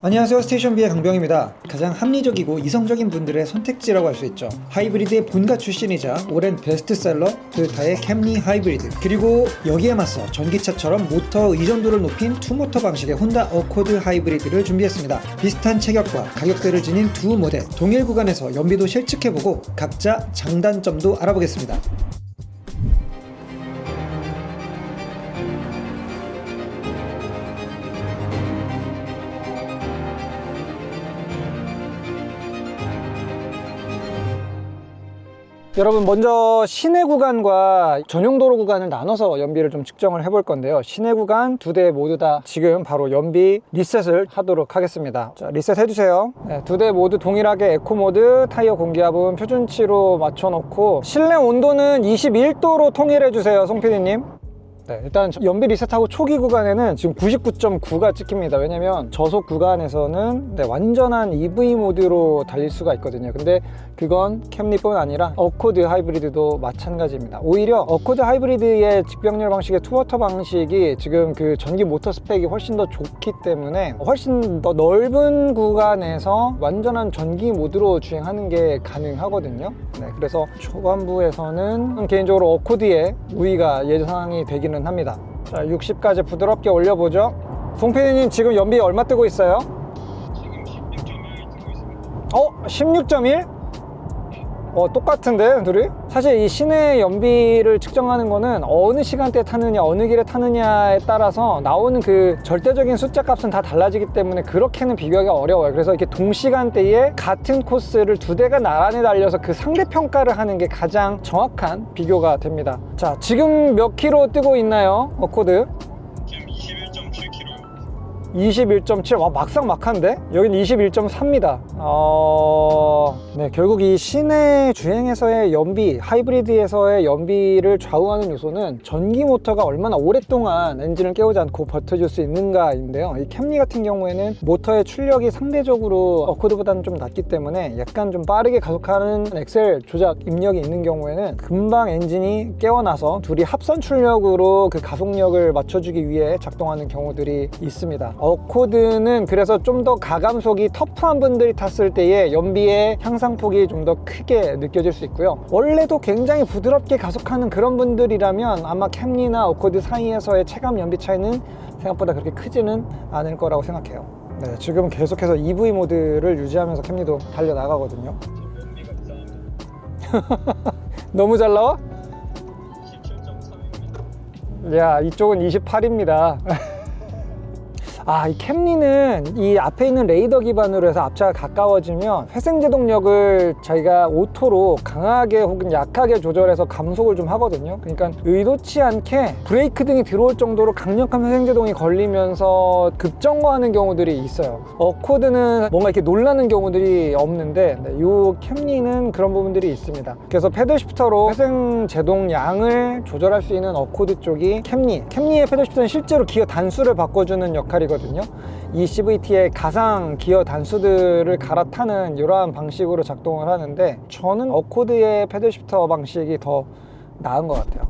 안녕하세요, 스테이션B의 강병입니다. 가장 합리적이고 이성적인 분들의 선택지라고 할 수 있죠. 하이브리드의 본가 출신이자 오랜 베스트셀러 토요타의 캠리 하이브리드, 그리고 여기에 맞서 전기차처럼 모터 의존도를 높인 투모터 방식의 혼다 어코드 하이브리드를 준비했습니다. 비슷한 체격과 가격대를 지닌 두 모델, 동일 구간에서 연비도 실측해보고 각자 장단점도 알아보겠습니다. 여러분, 먼저 시내 구간과 전용도로 구간을 나눠서 연비를 좀 측정을 해볼 건데요. 시내 구간 두 대 모두 다 지금 바로 연비 리셋을 하도록 하겠습니다. 자, 리셋 해주세요. 네, 두 대 모두 동일하게 에코 모드, 타이어 공기압은 표준치로 맞춰놓고 실내 온도는 21도로 통일해주세요, 송 PD님. 네, 일단 연비 리셋하고 초기 구간에는 지금 99.9가 찍힙니다. 왜냐면 저속 구간에서는 완전한 EV 모드로 달릴 수가 있거든요. 근데 그건 캠리뿐 아니라 어코드 하이브리드도 마찬가지입니다. 오히려 어코드 하이브리드의 직병렬 방식의 투모터 방식이 지금 그 전기 모터 스펙이 훨씬 더 좋기 때문에 훨씬 더 넓은 구간에서 완전한 전기 모드로 주행하는 게 가능하거든요. 네, 그래서 초반부에서는 개인적으로 어코드의 우위가 예상이 되기는 합니다. 자, 60까지 부드럽게 올려보죠. 송 PD님 지금 연비 얼마 뜨고 있어요? 지금 16.1 뜨고 있습니다. 16.1? 똑같은데 둘이? 사실 이 시내 연비를 측정하는 거는 어느 시간대에 타느냐 어느 길에 타느냐에 따라서 나오는 그 절대적인 숫자 값은 다 달라지기 때문에 그렇게는 비교하기가 어려워요. 그래서 이렇게 동시간대에 같은 코스를 두 대가 나란히 달려서 그 상대평가를 하는 게 가장 정확한 비교가 됩니다. 자, 지금 몇 킬로 뜨고 있나요, 어코드? 지금 21.7km요. 21.7. 와, 막상 막한데? 여긴 21.4입니다. 네, 결국 이 시내 주행에서의 연비, 하이브리드에서의 연비를 좌우하는 요소는 전기 모터가 얼마나 오랫동안 엔진을 깨우지 않고 버텨줄 수 있는가인데요. 이 캠리 같은 경우에는 모터의 출력이 상대적으로 어코드보다는 좀 낮기 때문에 약간 좀 빠르게 가속하는 엑셀 조작 입력이 있는 경우에는 금방 엔진이 깨어나서 둘이 합선 출력으로 그 가속력을 맞춰주기 위해 작동하는 경우들이 있습니다. 어코드는 그래서 좀 더 가감속이 터프한 분들이 탔을 때의 연비의 향상폭이 좀 더 크게 느껴질 수 있고요. 원래도 굉장히 부드럽게 가속하는 그런 분들이라면 아마 캠리나 어코드 사이에서의 체감 연비 차이는 생각보다 그렇게 크지는 않을 거라고 생각해요. 네, 지금 계속해서 EV 모드를 유지하면서 캠리도 달려나가거든요. 지금 연비가 이상합니다. 너무 잘 나와? 27.3입니다. 야, 이쪽은 28입니다. 이 캠리는 이 앞에 있는 레이더 기반으로 해서 앞차가 가까워지면 회생제동력을 자기가 오토로 강하게 혹은 약하게 조절해서 감속을 좀 하거든요. 그러니까 의도치 않게 브레이크 등이 들어올 정도로 강력한 회생제동이 걸리면서 급정거하는 경우들이 있어요. 어코드는 뭔가 이렇게 놀라는 경우들이 없는데 이 캠리는 그런 부분들이 있습니다. 그래서 패들 시프터로 회생제동량을 조절할 수 있는 어코드 쪽이 캠리의 패들 시프터는 실제로 기어 단수를 바꿔주는 역할이거든요. 이 CVT의 가상 기어 단수들을 갈아타는 이러한 방식으로 작동을 하는데 저는 어코드의 패들 시프터 방식이 더 나은 것 같아요.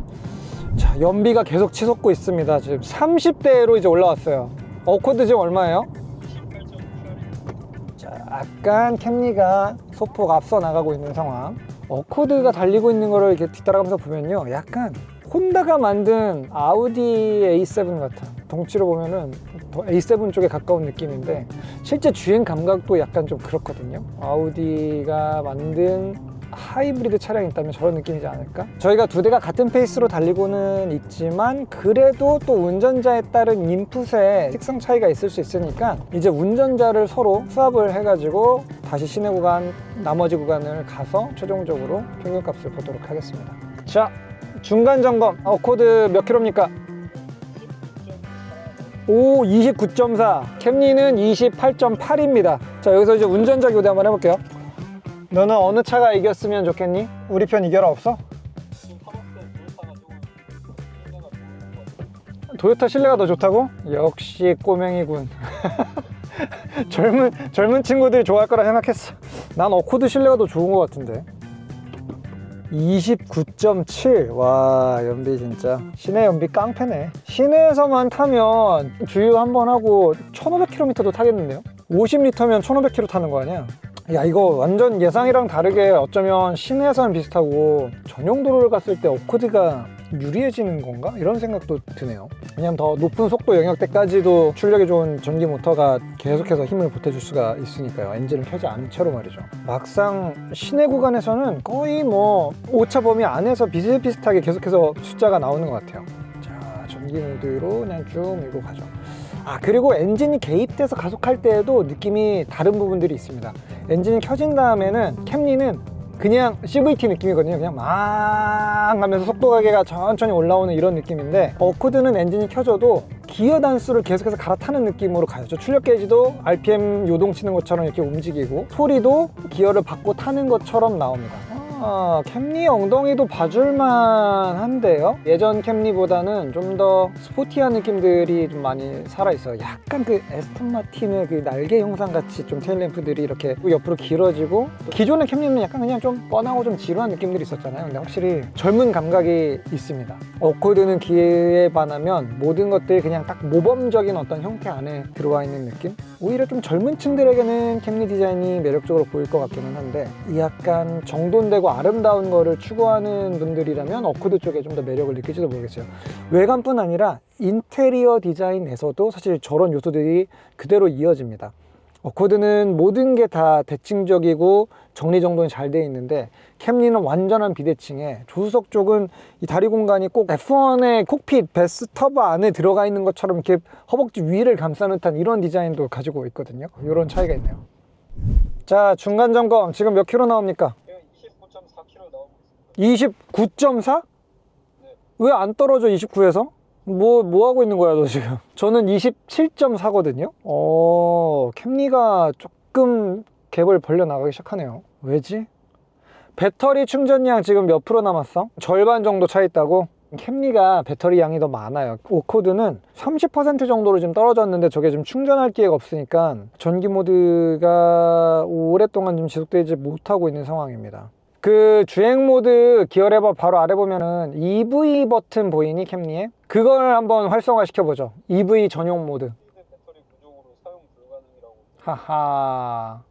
자, 연비가 계속 치솟고 있습니다. 지금 30대로 이제 올라왔어요. 어코드 지금 얼마예요? 28.8입니다. 자, 약간 캠리가 소폭 앞서 나가고 있는 상황. 어코드가 달리고 있는 거를 이렇게 뒤따라가면서 보면요, 약간 혼다가 만든 아우디 A7 같아. 덩치로 보면은 더 A7 쪽에 가까운 느낌인데 실제 주행 감각도 약간 좀 그렇거든요. 아우디가 만든 하이브리드 차량이 있다면 저런 느낌이지 않을까? 저희가 두 대가 같은 페이스로 달리고는 있지만 그래도 또 운전자에 따른 인풋에 특성 차이가 있을 수 있으니까 이제 운전자를 서로 수합을 해가지고 다시 시내 구간, 나머지 구간을 가서 최종적으로 평균값을 보도록 하겠습니다. 자, 중간 점검. 어코드 몇 킬로입니까? 29.4. 캠리는 28.8입니다. 자, 여기서 이제 운전자 교대 한번 해볼게요. 너는 어느 차가 이겼으면 좋겠니? 우리 편 이겨라 없어? 지금 타봤을 때 도요타가 조금 실내가 좋은 것 같아요. 도요타 실내가 더 좋다고? 역시 꼬맹이군. 젊은 친구들이 좋아할 거라 생각했어. 난 어코드 실내가 더 좋은 것 같은데. 29.7. 와, 연비 진짜 시내 연비 깡패네. 시내에서만 타면 주유 한번 하고 1500km도 타겠는데요. 50리터면 1500km 타는 거 아니야? 야, 이거 완전 예상이랑 다르게 어쩌면 시내에서는 비슷하고 전용 도로를 갔을 때 오코드가 유리해지는 건가? 이런 생각도 드네요. 왜냐면 더 높은 속도 영역대까지도 출력이 좋은 전기 모터가 계속해서 힘을 보태줄 수가 있으니까요. 엔진을 켜지 않은 채로 말이죠. 막상 시내 구간에서는 거의 뭐 오차 범위 안에서 비슷비슷하게 계속해서 숫자가 나오는 것 같아요. 자, 전기 모드로 그냥 쭉 밀고 가죠. 아, 그리고 엔진이 개입돼서 가속할 때에도 느낌이 다른 부분들이 있습니다. 엔진이 켜진 다음에는 캠리는 그냥 CVT 느낌이거든요. 그냥 막 하면서 속도 가계가 천천히 올라오는 이런 느낌인데, 어코드는 엔진이 켜져도 기어 단수를 계속해서 갈아타는 느낌으로 가요. 출력 게이지도 RPM 요동치는 것처럼 이렇게 움직이고, 소리도 기어를 받고 타는 것처럼 나옵니다. 캠리 엉덩이도 봐줄만 한데요. 예전 캠리보다는 좀 더 스포티한 느낌들이 좀 많이 살아있어요. 약간 그 에스턴 마틴의 그 날개 형상 같이 좀 테일램프들이 이렇게 옆으로 길어지고, 기존의 캠리는 약간 그냥 좀 뻔하고 좀 지루한 느낌들이 있었잖아요. 근데 확실히 젊은 감각이 있습니다. 어코드는 기에 반하면 모든 것들이 그냥 딱 모범적인 어떤 형태 안에 들어와 있는 느낌? 오히려 좀 젊은 층들에게는 캠리 디자인이 매력적으로 보일 것 같기는 한데, 약간 정돈되고 아름다운 거를 추구하는 분들이라면 어코드 쪽에 좀 더 매력을 느낄지도 모르겠어요. 외관뿐 아니라 인테리어 디자인에서도 사실 저런 요소들이 그대로 이어집니다. 어코드는 모든 게 다 대칭적이고 정리정돈이 잘 되어 있는데, 캠리는 완전한 비대칭에 조수석 쪽은 이 다리 공간이 꼭 F1의 콕핏 베스터바 안에 들어가 있는 것처럼 이렇게 허벅지 위를 감싸는 듯한 이런 디자인도 가지고 있거든요. 이런 차이가 있네요. 자, 중간 점검 지금 몇 킬로 나옵니까? 29.4km 나오고 있습니다. 29.4? 네. 왜 안 떨어져 29에서? 뭐 하고 있는 거야 너 지금? 저는 27.4거든요. 캠리가 조금 갭을 벌려 나가기 시작하네요. 왜지? 배터리 충전량 지금 몇 프로 남았어? 절반 정도 차 있다고? 캠리가 배터리 양이 더 많아요. 오코드는 30% 정도로 지금 떨어졌는데, 저게 좀 충전할 기회가 없으니까 전기 모드가 오랫동안 좀 지속되지 못하고 있는 상황입니다. 그 주행 모드 기어 레버 바로 아래 보면은 EV 버튼 보이니, 캠리에? 그걸 한번 활성화 시켜보죠. EV 전용 모드. 배터리 부족으로 사용 불가능이라고. 하하,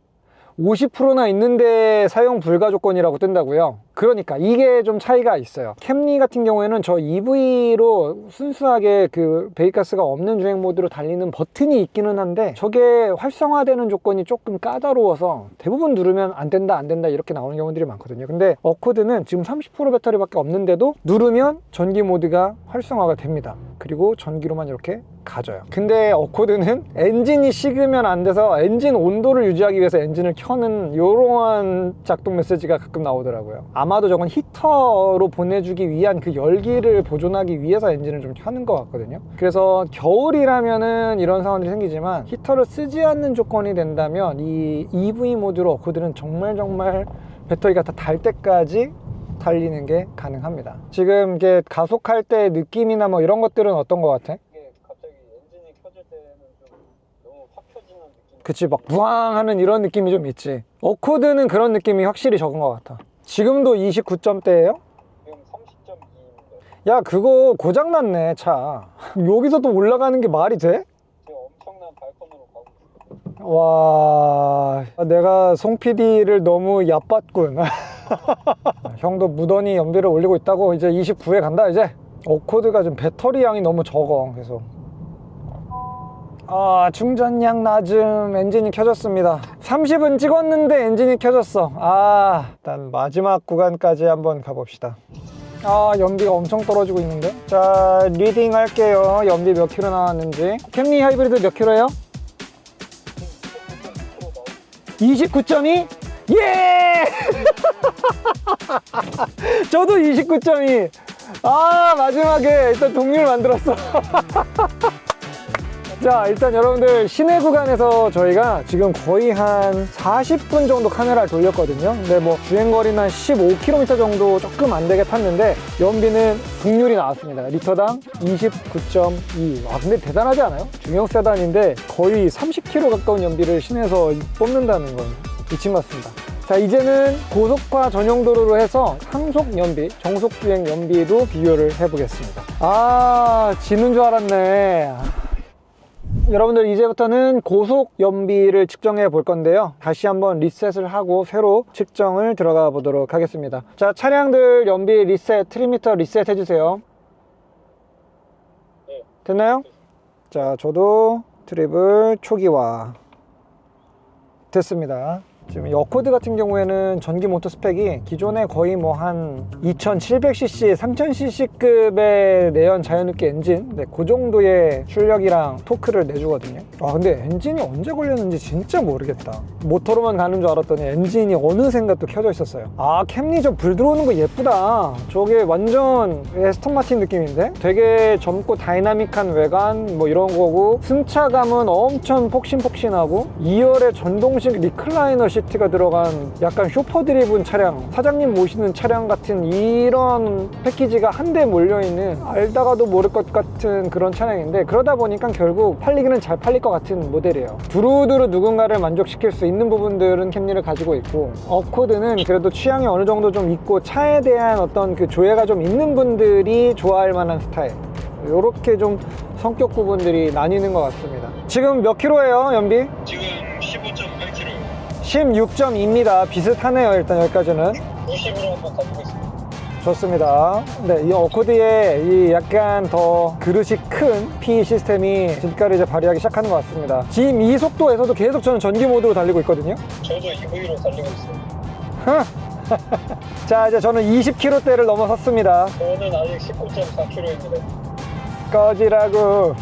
50%나 있는데 사용 불가 조건이라고 뜬다고요? 그러니까 이게 좀 차이가 있어요. 캠리 같은 경우에는 저 EV로 순수하게 그 배기가스가 없는 주행 모드로 달리는 버튼이 있기는 한데, 저게 활성화되는 조건이 조금 까다로워서 대부분 누르면 안 된다 이렇게 나오는 경우들이 많거든요. 근데 어코드는 지금 30% 배터리밖에 없는데도 누르면 전기 모드가 활성화가 됩니다. 그리고 전기로만 이렇게 가져요. 근데 어코드는 엔진이 식으면 안 돼서 엔진 온도를 유지하기 위해서 엔진을 켜는 이러한 작동 메시지가 가끔 나오더라고요. 아마도 저건 히터로 보내주기 위한 그 열기를 보존하기 위해서 엔진을 좀 켜는 것 같거든요. 그래서 겨울이라면은 이런 상황들이 생기지만, 히터를 쓰지 않는 조건이 된다면 이 EV 모드로 어코드는 정말 배터리가 다 달 때까지 달리는 게 가능합니다. 지금 이게 가속할 때 느낌이나 뭐 이런 것들은 어떤 것 같아? 이게 갑자기 엔진이 켜질 때는 좀 너무 확 켜지는 느낌. 그치, 막 부앙 하는 이런 느낌이 좀 있지. 어코드는 그런 느낌이 확실히 적은 것 같아. 지금도 29점대예요? 지금 30.2입니다. 야, 그거 고장났네 차. 여기서 또 올라가는 게 말이 돼? 지금 엄청난 발판으로 가고 있어요. 와, 내가 송 PD를 너무 얕봤군. 형도 무던히 연비를 올리고 있다고. 이제 29에 간다 이제. 어코드가 좀 배터리 양이 너무 적어. 그래서 충전량 낮음. 엔진이 켜졌습니다. 30은 찍었는데 엔진이 켜졌어. 일단 마지막 구간까지 한번 가봅시다. 연비가 엄청 떨어지고 있는데. 자, 리딩 할게요. 연비 몇 킬로 나왔는지. 캠리 하이브리드 몇 킬로예요? 29.2? 예! 저도 29.2. 마지막에 일단 동률 만들었어. 자, 일단 여러분들 시내 구간에서 저희가 지금 거의 한 40분 정도 카메라를 돌렸거든요. 근데 뭐 주행거리는 한 15km 정도 조금 안 되게 탔는데, 연비는 동률이 나왔습니다. 리터당 29.2. 근데 대단하지 않아요? 중형 세단인데 거의 30km 가까운 연비를 시내에서 뽑는다는 건 미친 것 같습니다. 자, 이제는 고속화 전용 도로로 해서 상속 연비, 정속 주행 연비도 비교를 해보겠습니다. 지는 줄 알았네. 여러분들 이제부터는 고속 연비를 측정해 볼 건데요. 다시 한번 리셋을 하고 새로 측정을 들어가 보도록 하겠습니다. 자, 차량들 연비 리셋, 트리미터 리셋 해주세요. 네. 됐나요? 자, 저도 트립을 초기화 됐습니다. 지금 이 어코드 같은 경우에는 전기 모터 스펙이 기존에 거의 뭐 한 2700cc, 3000cc급의 내연 자연흡기 엔진, 네, 그 정도의 출력이랑 토크를 내주거든요. 아, 근데 엔진이 언제 걸렸는지 진짜 모르겠다. 모터로만 가는 줄 알았더니 엔진이 어느샌가 또 켜져 있었어요. 아, 캠리 저 불 들어오는 거 예쁘다. 저게 완전 에스턴 마틴 느낌인데? 되게 젊고 다이나믹한 외관 뭐 이런 거고, 승차감은 엄청 폭신폭신하고 2열에 전동식 리클라이너 시트가 들어간 약간 쇼퍼 드리븐 차량, 사장님 모시는 차량 같은 이런 패키지가 한데 몰려있는 알다가도 모를 것 같은 그런 차량인데, 그러다 보니까 결국 팔리기는 잘 팔릴 것 같은 모델이에요. 두루두루 누군가를 만족시킬 수 있는 부분들은 캠리를 가지고 있고, 어코드는 그래도 취향이 어느 정도 좀 있고 차에 대한 어떤 그 조예가 좀 있는 분들이 좋아할 만한 스타일, 이렇게 좀 성격 구분들이 나뉘는 것 같습니다. 지금 몇 킬로예요, 연비? 지금 15.8km. 16.2입니다. 비슷하네요. 일단 여기까지는 90으로 한번 가보고 있습니다. 좋습니다. 네, 이 어코드의 이 약간 더 그릇이 큰 PE 시스템이 진가를 이제 발휘하기 시작하는 것 같습니다. 지금 이 속도에서도 계속 저는 전기 모드로 달리고 있거든요. 저도 EV로 달리고 있어요. 자, 이제 저는 20km대를 넘어섰습니다. 저는 아직 19.4km입니다. 꺼지라고.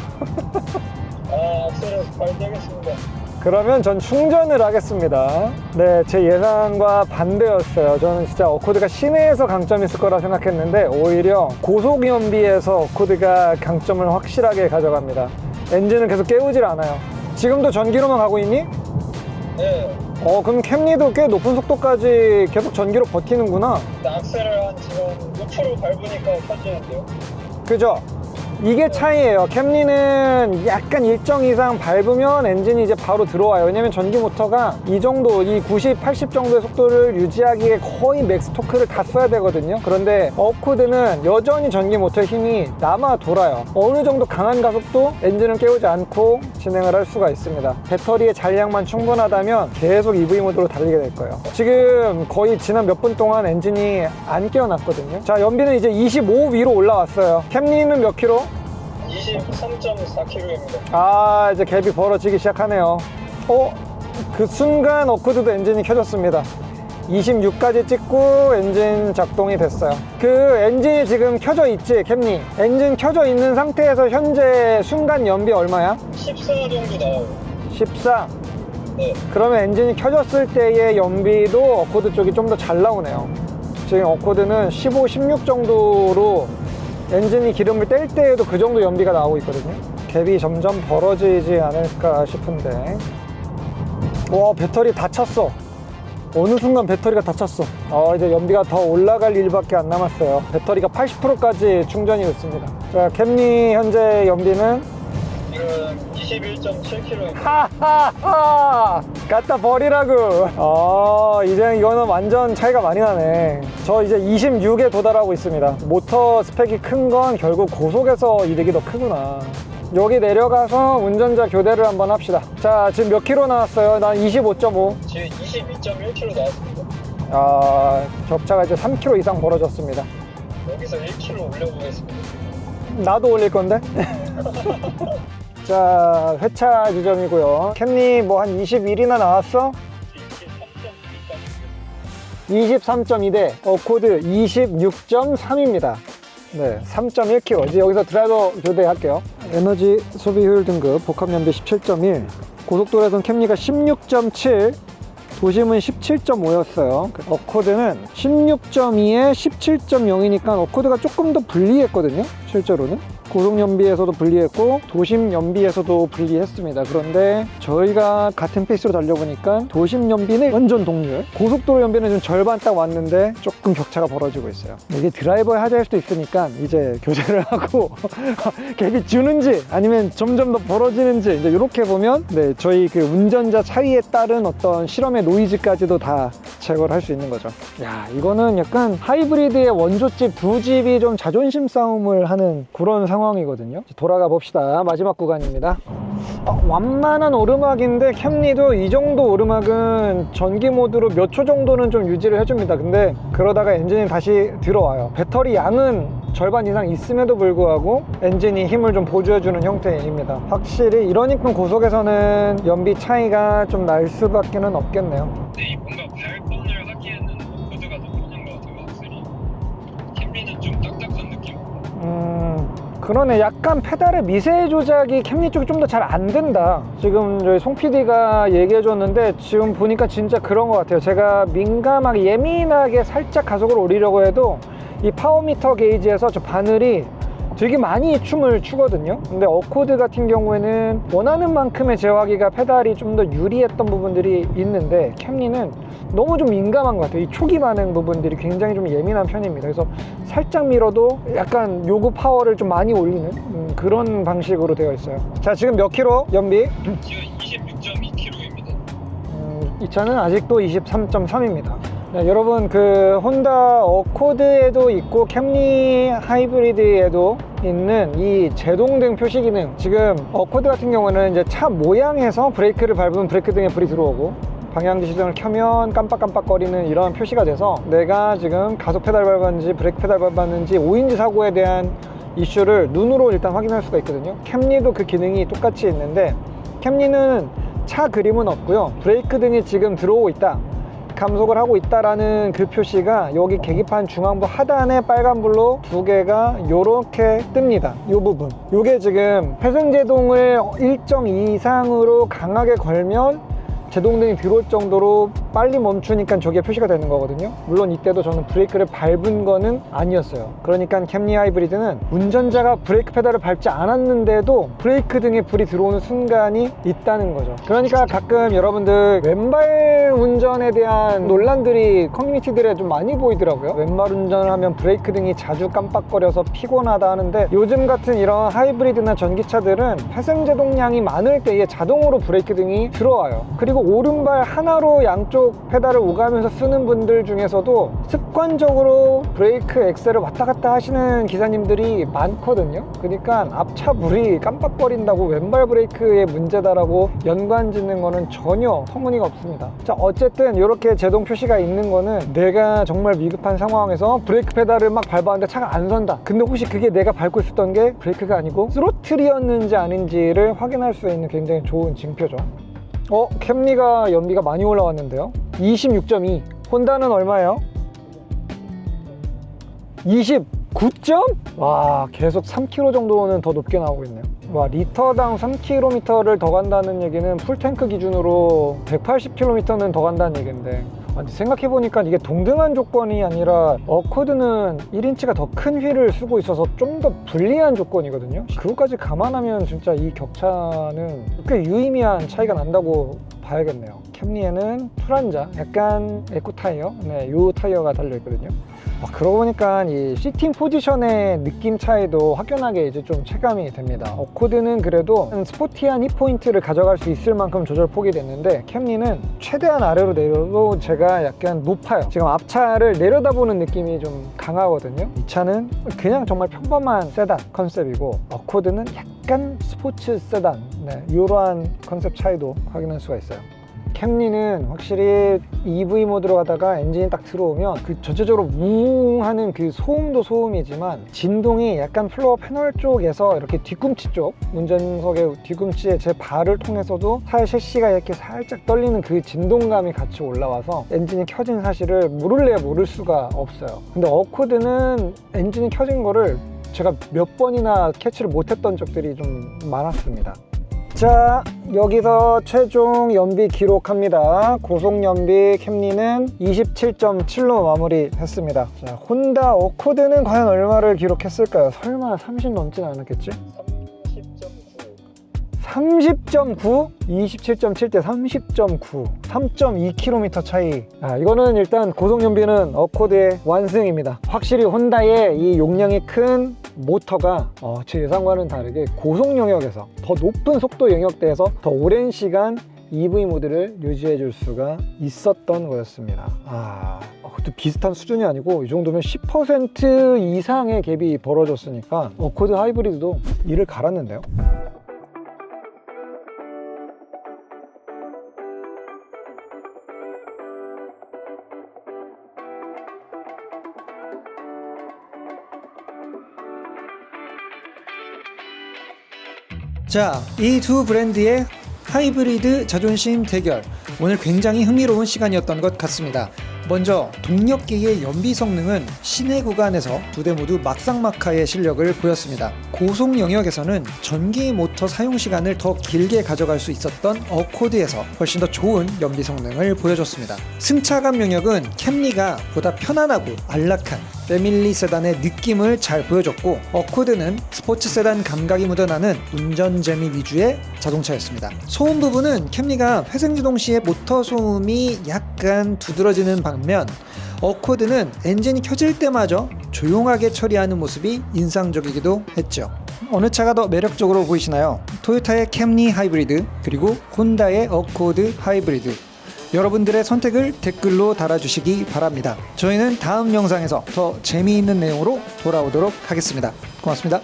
아, 악셀에서 발대겠습니다. 그러면 전 충전을 하겠습니다. 네, 제 예상과 반대였어요. 저는 진짜 어코드가 시내에서 강점이 있을 거라 생각했는데 오히려 고속 연비에서 어코드가 강점을 확실하게 가져갑니다. 엔진을 계속 깨우질 않아요. 지금도 전기로만 가고 있니? 네. 그럼 캠리도 꽤 높은 속도까지 계속 전기로 버티는구나. 악셀을 한 지금 5% 밟으니까 켜지는데요. 그죠? 이게 차이예요. 캠리는 약간 일정 이상 밟으면 엔진이 이제 바로 들어와요. 왜냐면 전기 모터가 이 정도, 이 90, 80 정도의 속도를 유지하기에 거의 맥스 토크를 다 써야 되거든요. 그런데 어코드는 여전히 전기 모터의 힘이 남아 돌아요. 어느 정도 강한 가속도 엔진을 깨우지 않고 진행을 할 수가 있습니다. 배터리의 잔량만 충분하다면 계속 EV 모드로 달리게 될 거예요. 지금 거의 지난 몇 분 동안 엔진이 안 깨어났거든요. 자, 연비는 이제 25 위로 올라왔어요. 캠리는 몇 킬로? 23.4km입니다. 아, 이제 갭이 벌어지기 시작하네요. 그 순간 어코드도 엔진이 켜졌습니다. 26까지 찍고 엔진 작동이 됐어요. 그 엔진이 지금 켜져 있지, 캠리? 엔진 켜져 있는 상태에서 현재 순간 연비 얼마야? 14 정도 나와요. 14. 네. 그러면 엔진이 켜졌을 때의 연비도 어코드 쪽이 좀 더 잘 나오네요. 지금 어코드는 15, 16 정도로 엔진이 기름을 뗄 때에도 그 정도 연비가 나오고 있거든요. 갭이 점점 벌어지지 않을까 싶은데. 와, 배터리 다 찼어. 어느 순간 배터리가 다 찼어. 이제 연비가 더 올라갈 일밖에 안 남았어요. 배터리가 80%까지 충전이 됐습니다. 자, 캠리 현재 연비는 지금 21.7km입니다. 하하하! 갖다 버리라고. 이제 이거는 완전 차이가 많이 나네. 저 이제 26에 도달하고 있습니다. 모터 스펙이 큰 건 결국 고속에서 이득이 더 크구나. 여기 내려가서 운전자 교대를 한번 합시다. 자, 지금 몇 킬로 나왔어요? 난 25.5. 지금 22.1km 나왔습니다. 적차가 이제 3km 이상 벌어졌습니다. 여기서 1km 올려보겠습니다. 나도 올릴 건데? 자, 회차 지점이고요. 캠리 뭐 한 21이나 나왔어? 23.2대 어코드 26.3입니다. 네, 3.1km. 이제 여기서 드라이버 교대할게요. 에너지 소비 효율 등급 복합 연비 17.1, 고속도로에서는 캠리가 16.7, 도심은 17.5였어요. 어코드는 16.2에 17.0이니까 어코드가 조금 더 불리했거든요, 실제로는. 고속 연비에서도 불리했고 도심 연비에서도 불리했습니다. 그런데 저희가 같은 페이스로 달려보니까 도심 연비는 완전 동률, 고속도로 연비는 좀 절반 딱 왔는데 조금 격차가 벌어지고 있어요. 이게 드라이버의 하자일 수도 있으니까 이제 교체를 하고 갭이 주는지 아니면 점점 더 벌어지는지 이제 이렇게 보면 네, 저희 그 운전자 차이에 따른 어떤 실험의 노이즈까지도 다 제거를 할 수 있는 거죠. 야, 이거는 약간 하이브리드의 원조집 두 집이 좀 자존심 싸움을 하는 그런 상황이거든요. 돌아가 봅시다. 마지막 구간입니다. 완만한 오르막인데 캠리도 이 정도 오르막은 전기 모드로 몇 초 정도는 좀 유지를 해줍니다. 근데 그러다가 엔진이 다시 들어와요. 배터리 양은 절반 이상 있음에도 불구하고 엔진이 힘을 좀 보조해주는 형태입니다. 확실히 이러니까 고속에서는 연비 차이가 좀 날 수밖에는 없겠네요. 근데 이 뭔가 발권을 하기에는 오코드가 더 편한 것 같아요. 확실히 캠리는 좀 딱딱한 느낌. 그러네. 약간 페달의 미세 조작이 캠리 쪽이 좀 더 잘 안 된다. 지금 저희 송 PD가 얘기해 줬는데 지금 보니까 진짜 그런 것 같아요. 제가 민감하게 예민하게 살짝 가속을 올리려고 해도 이 파워미터 게이지에서 저 바늘이 되게 많이 춤을 추거든요. 근데 어코드 같은 경우에는 원하는 만큼의 제어하기가 페달이 좀 더 유리했던 부분들이 있는데 캠리는 너무 좀 민감한 것 같아요. 이 초기 반응 부분들이 굉장히 좀 예민한 편입니다. 그래서 살짝 밀어도 약간 요구 파워를 좀 많이 올리는 그런 방식으로 되어 있어요. 자, 지금 몇 킬로 연비? 지금 26.2km입니다. 이 차는 아직도 23.3입니다. 네, 여러분 그 혼다 어코드에도 있고 캠리 하이브리드에도 있는 이 제동등 표시 기능, 지금 어코드 같은 경우는 이제 차 모양에서 브레이크를 밟으면 브레이크 등에 불이 들어오고 방향지 시동을 켜면 깜빡깜빡거리는 이런 표시가 돼서 내가 지금 가속 페달 밟았는지 브레이크 페달 밟았는지 오인지 사고에 대한 이슈를 눈으로 일단 확인할 수가 있거든요. 캠리도 그 기능이 똑같이 있는데 캠리는 차 그림은 없고요. 브레이크 등이 지금 들어오고 있다, 감속을 하고 있다라는 그 표시가 여기 계기판 중앙부 하단에 빨간불로 두 개가 요렇게 뜹니다. 요 부분, 요게 지금 회생제동을 1.2 이상으로 강하게 걸면 제동등이 들어올 정도로 빨리 멈추니까 저게 표시가 되는 거거든요. 물론 이때도 저는 브레이크를 밟은 거는 아니었어요. 그러니까 캠리 하이브리드는 운전자가 브레이크 페달을 밟지 않았는데도 브레이크 등에 불이 들어오는 순간이 있다는 거죠. 그러니까 가끔 여러분들 왼발 운전에 대한 논란들이 커뮤니티들에 좀 많이 보이더라고요. 왼발 운전을 하면 브레이크 등이 자주 깜빡거려서 피곤하다 하는데, 요즘 같은 이런 하이브리드나 전기차들은 회생제동량이 많을 때에 자동으로 브레이크 등이 들어와요. 그리고 오른발 하나로 양쪽 페달을 오가면서 쓰는 분들 중에서도 습관적으로 브레이크 엑셀을 왔다 갔다 하시는 기사님들이 많거든요. 그러니까 앞차 불이 깜빡거린다고 왼발 브레이크의 문제다라고 연관 짓는 거는 전혀 터무니가 없습니다. 자, 어쨌든 이렇게 제동 표시가 있는 거는 내가 정말 위급한 상황에서 브레이크 페달을 막 밟았는데 차가 안 선다. 근데 혹시 그게 내가 밟고 있었던 게 브레이크가 아니고 스로틀이었는지 아닌지를 확인할 수 있는 굉장히 좋은 징표죠. 캠리가 연비가 많이 올라왔는데요. 26.2. 혼다는 얼마예요? 29점? 와, 계속 3km 정도는 더 높게 나오고 있네요. 와, 리터당 3km를 더 간다는 얘기는 풀탱크 기준으로 180km는 더 간다는 얘기인데, 생각해보니까 이게 동등한 조건이 아니라 어코드는 1인치가 더 큰 휠을 쓰고 있어서 좀 더 불리한 조건이거든요. 그것까지 감안하면 진짜 이 격차는 꽤 유의미한 차이가 난다고 봐야겠네요. 캠리에는 풀한자, 약간 에코 타이어, 네, 요 타이어가 달려있거든요. 그러고 보니까 이 시팅 포지션의 느낌 차이도 확연하게 이제 좀 체감이 됩니다. 어코드는 그래도 스포티한 힙포인트를 가져갈 수 있을 만큼 조절 폭이 됐는데, 캠리는 최대한 아래로 내려도 제가 약간 높아요. 지금 앞차를 내려다보는 느낌이 좀 강하거든요. 이 차는 그냥 정말 평범한 세단 컨셉이고, 어코드는 약간 스포츠 세단, 네, 이러한 컨셉 차이도 확인할 수가 있어요. 캠리는 확실히 EV 모드로 가다가 엔진이 딱 들어오면 그 전체적으로 웅 하는 그 소음도 소음이지만 진동이 약간 플로어 패널 쪽에서 이렇게 뒤꿈치 쪽, 운전석의 뒤꿈치에 제 발을 통해서도 타이어 셰시가 이렇게 살짝 떨리는 그 진동감이 같이 올라와서 엔진이 켜진 사실을 모를래야 모를 수가 없어요. 근데 어코드는 엔진이 켜진 거를 제가 몇 번이나 캐치를 못했던 적들이 좀 많았습니다. 자, 여기서 최종 연비 기록합니다. 고속 연비 캠리는 27.7로 마무리했습니다. 자, 혼다 어코드는 과연 얼마를 기록했을까요? 설마 30 넘진 않았겠지? 30.9? 27.7 대 30.9, 3.2km 차이. 이거는 일단 고속 연비는 어코드의 완승입니다. 확실히 혼다의 이 용량이 큰 모터가 제 예상과는 다르게 고속 영역에서 더 높은 속도 영역대에서 더 오랜 시간 EV 모드를 유지해 줄 수가 있었던 거였습니다. 그것도 비슷한 수준이 아니고 이 정도면 10% 이상의 갭이 벌어졌으니까 어코드 하이브리드도 이를 갈았는데요. 자, 이 두 브랜드의 하이브리드 자존심 대결, 오늘 굉장히 흥미로운 시간이었던 것 같습니다. 먼저 동력계의 연비 성능은 시내 구간에서 두 대 모두 막상막하의 실력을 보였습니다. 고속 영역에서는 전기 모터 사용 시간을 더 길게 가져갈 수 있었던 어코드에서 훨씬 더 좋은 연비 성능을 보여줬습니다. 승차감 영역은 캠리가 보다 편안하고 안락한 패밀리 세단의 느낌을 잘 보여줬고, 어코드는 스포츠 세단 감각이 묻어나는 운전 재미 위주의 자동차였습니다. 소음 부분은 캠리가 회생주동 시의 모터 소음이 약간 두드러지는 반면 어코드는 엔진이 켜질 때마저 조용하게 처리하는 모습이 인상적이기도 했죠. 어느 차가 더 매력적으로 보이시나요? 토요타의 캠리 하이브리드, 그리고 혼다의 어코드 하이브리드. 여러분들의 선택을 댓글로 달아주시기 바랍니다. 저희는 다음 영상에서 더 재미있는 내용으로 돌아오도록 하겠습니다. 고맙습니다.